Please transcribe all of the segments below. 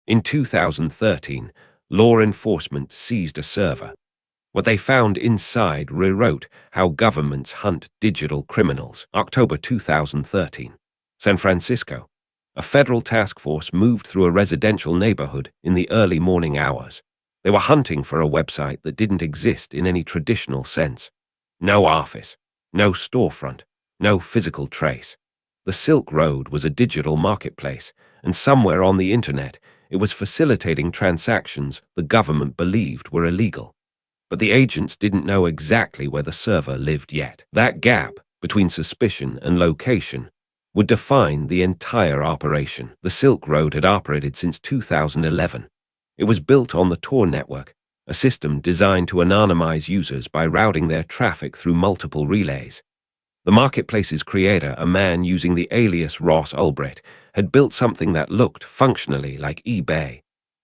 In 2013, law enforcement seized a server. What they found inside rewrote how governments hunt digital criminals. October 2013. San Francisco. A federal task force moved through a residential neighborhood in the early morning hours. They were hunting for a website that didn't exist in any traditional sense. No office, no storefront, no physical trace. The Silk Road was a digital marketplace, and somewhere on the internet, it was facilitating transactions the government believed were illegal. But the agents didn't know exactly where the server lived yet. That gap between suspicion and location would define the entire operation. The Silk Road had operated since 2011. It was built on the Tor network, a system designed to anonymize users by routing their traffic through multiple relays. The marketplace's creator, a man using the alias Ross Ulbricht, had built something that looked functionally like eBay.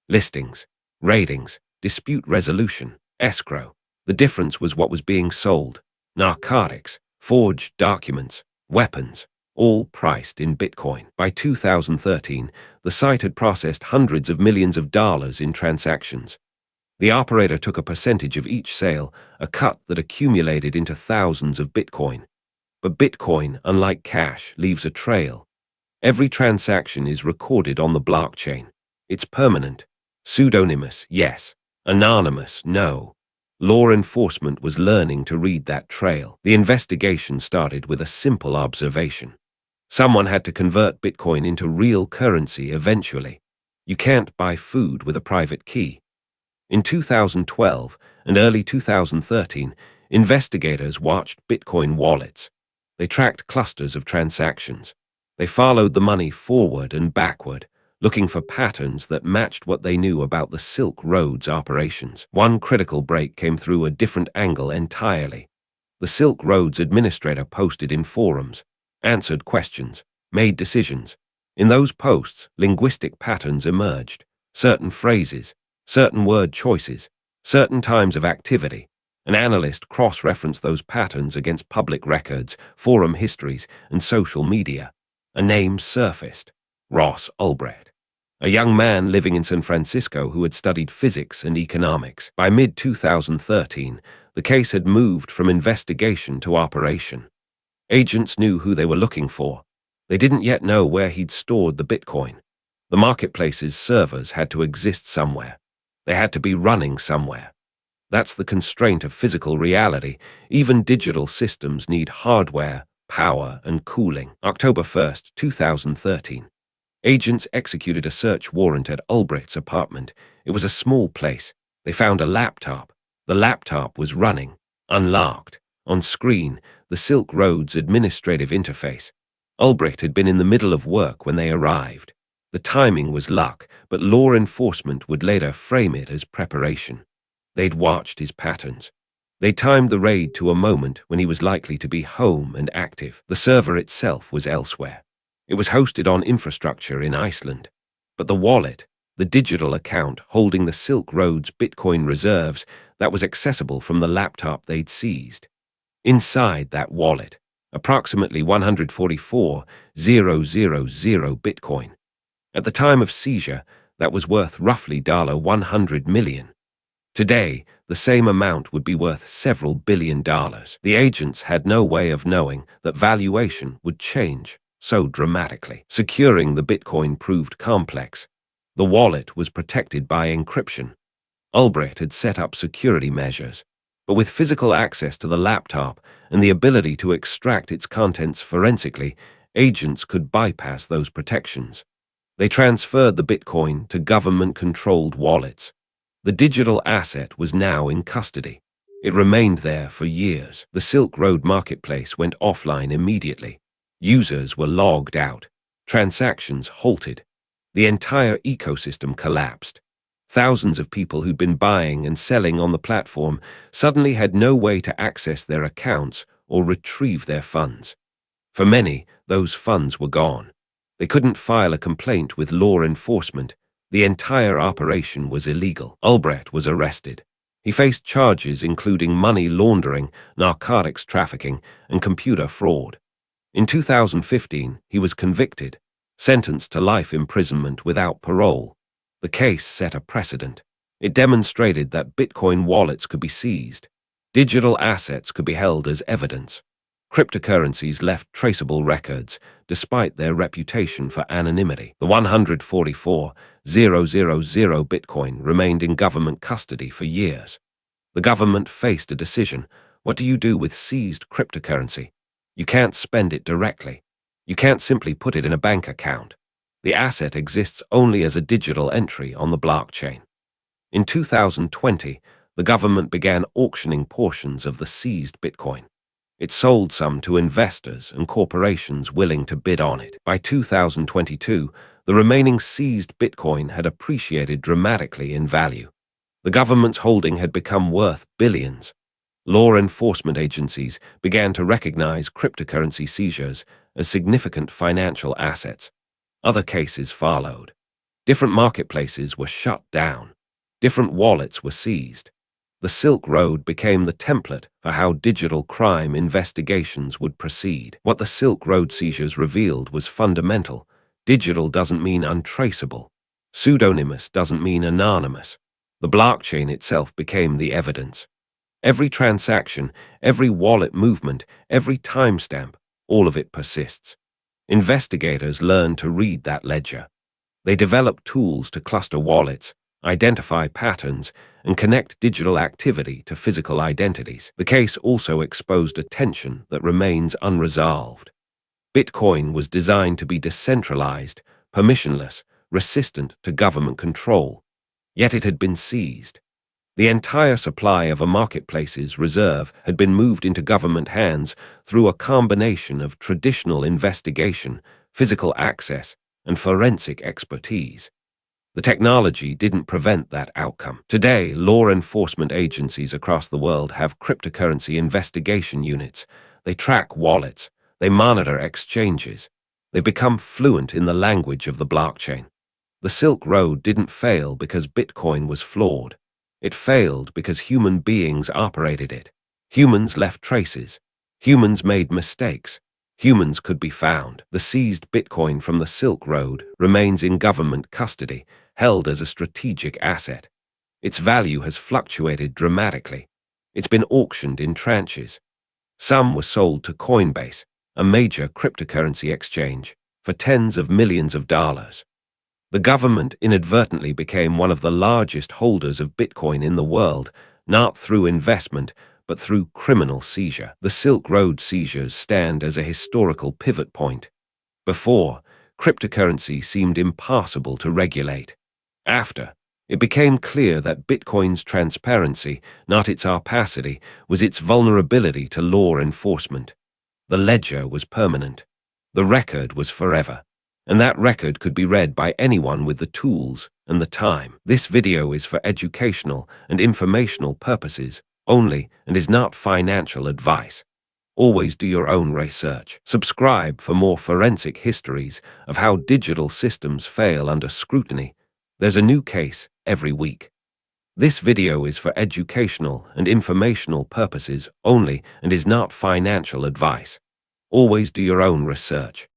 Listings, ratings, dispute resolution, escrow. The difference was what was being sold: narcotics, forged documents, weapons, all priced in Bitcoin. By 2013, the site had processed hundreds of millions of dollars in transactions. The operator took a percentage of each sale, a cut that accumulated into thousands of Bitcoin. But Bitcoin, unlike cash, leaves a trail. Every transaction is recorded on the blockchain. It's permanent. Pseudonymous, yes. Anonymous, no. Law enforcement was learning to read that trail. The investigation started with a simple observation. Someone had to convert Bitcoin into real currency eventually. You can't buy food with a private key. In 2012 and early 2013, investigators watched Bitcoin wallets. They tracked clusters of transactions. They followed the money forward and backward, looking for patterns that matched what they knew about the Silk Road's operations. One critical break came through a different angle entirely. The Silk Road's administrator posted in forums, answered questions, made decisions. In those posts, linguistic patterns emerged: certain phrases, certain word choices, certain times of activity. An analyst cross-referenced those patterns against public records, forum histories, and social media. A name surfaced: Ross Ulbricht, a young man living in San Francisco who had studied physics and economics. By mid-2013, the case had moved from investigation to operation. Agents knew who they were looking for. They didn't yet know where he'd stored the Bitcoin. The marketplace's servers had to exist somewhere. They had to be running somewhere. That's the constraint of physical reality. Even digital systems need hardware, power, and cooling. October 1st, 2013. Agents executed a search warrant at Ulbricht's apartment. It was a small place. They found a laptop. The laptop was running, unlocked. On screen, the Silk Road's administrative interface. Ulbricht had been in the middle of work when they arrived. The timing was luck, but law enforcement would later frame it as preparation. They'd watched his patterns. They timed the raid to a moment when he was likely to be home and active. The server itself was elsewhere. It was hosted on infrastructure in Iceland. But the wallet, the digital account holding the Silk Road's Bitcoin reserves, that was accessible from the laptop they'd seized. Inside that wallet, approximately 144,000 Bitcoin. At the time of seizure, that was worth roughly $100 million. Today, the same amount would be worth several billion dollars. The agents had no way of knowing that valuation would change so dramatically. Securing the Bitcoin proved complex. The wallet was protected by encryption. Ulbricht had set up security measures, but with physical access to the laptop and the ability to extract its contents forensically, agents could bypass those protections. They transferred the Bitcoin to government-controlled wallets. The digital asset was now in custody. It remained there for years. The Silk Road marketplace went offline immediately. Users were logged out. Transactions halted. The entire ecosystem collapsed. Thousands of people who'd been buying and selling on the platform suddenly had no way to access their accounts or retrieve their funds. For many, those funds were gone. They couldn't file a complaint with law enforcement. The entire operation was illegal. Ulbricht was arrested. He faced charges including money laundering, narcotics trafficking, and computer fraud. In 2015, he was convicted, sentenced to life imprisonment without parole. The case set a precedent. It demonstrated that Bitcoin wallets could be seized. Digital assets could be held as evidence. Cryptocurrencies left traceable records, despite their reputation for anonymity. The 144,000 Bitcoin remained in government custody for years. The government faced a decision. What do you do with seized cryptocurrency? You can't spend it directly. You can't simply put it in a bank account. The asset exists only as a digital entry on the blockchain. In 2020, the government began auctioning portions of the seized Bitcoin. It sold some to investors and corporations willing to bid on it. By 2022, the remaining seized Bitcoin had appreciated dramatically in value. The government's holding had become worth billions. Law enforcement agencies began to recognize cryptocurrency seizures as significant financial assets. Other cases followed. Different marketplaces were shut down. Different wallets were seized. The Silk Road became the template for how digital crime investigations would proceed. What the Silk Road seizures revealed was fundamental. Digital doesn't mean untraceable. Pseudonymous doesn't mean anonymous. The blockchain itself became the evidence. Every transaction, every wallet movement, every timestamp, all of it persists. Investigators learned to read that ledger. They developed tools to cluster wallets, identify patterns, and connect digital activity to physical identities. The case also exposed a tension that remains unresolved. Bitcoin was designed to be decentralized, permissionless, resistant to government control, yet it had been seized. The entire supply of a marketplace's reserve had been moved into government hands through a combination of traditional investigation, physical access, and forensic expertise. The technology didn't prevent that outcome. Today, law enforcement agencies across the world have cryptocurrency investigation units. They track wallets. They monitor exchanges. They've become fluent in the language of the blockchain. The Silk Road didn't fail because Bitcoin was flawed. It failed because human beings operated it. Humans left traces. Humans made mistakes. Humans could be found. The seized Bitcoin from the Silk Road remains in government custody, held as a strategic asset. Its value has fluctuated dramatically. It's been auctioned in tranches. Some were sold to Coinbase, a major cryptocurrency exchange, for tens of millions of dollars. The government inadvertently became one of the largest holders of Bitcoin in the world, not through investment, but through criminal seizure. The Silk Road seizures stand as a historical pivot point. Before, cryptocurrency seemed impossible to regulate. After, it became clear that Bitcoin's transparency, not its opacity, was its vulnerability to law enforcement. The ledger was permanent. The record was forever. And that record could be read by anyone with the tools and the time. This video is for educational and informational purposes only and is not financial advice. Always do your own research. Subscribe for more forensic histories of how digital systems fail under scrutiny. There's a new case every week. This video is for educational and informational purposes only and is not financial advice. Always do your own research.